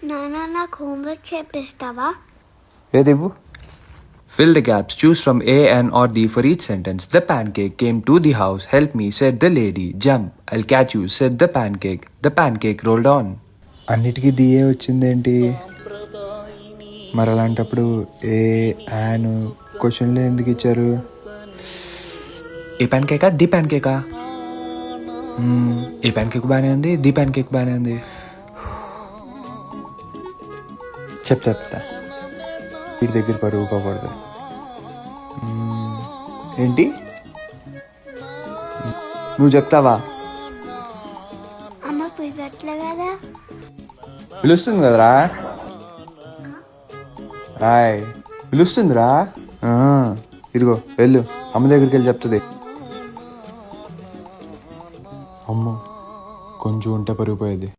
నాన్న నాకు homework చేపిస్తావా? ఏదివ్వు. Fill the gaps. Choose from A, N or D for each sentence. The pancake came to the house. Help me, said the lady. Jump, I'll catch you, said the pancake. The pancake rolled on. అన్నిటికీ దియే వచ్చిందేంటి? మరి అలాంటప్పుడు a an క్వశ్చన్లో ఎందుకు ఇచ్చారు? ఏ ప్యాన్కేకా the ప్యాన్కేకా? A pancake బాగానే ఉంది, the pancake బాగానే ఉంది. చెప్తా వీటి దగ్గర పడుకోకూడదు. ఏంటి నువ్వు చెప్తావా? అమ్మ పిలవట్లే కదా. పిలుస్తుంది కదరా. రాయ్ పిలుస్తుందిరా. ఇదిగో వెళ్ళు, అమ్మ దగ్గరికి వెళ్ళి చెప్తుంది. అమ్మో కొంచెం ఉంటే పరుగుపోయేది.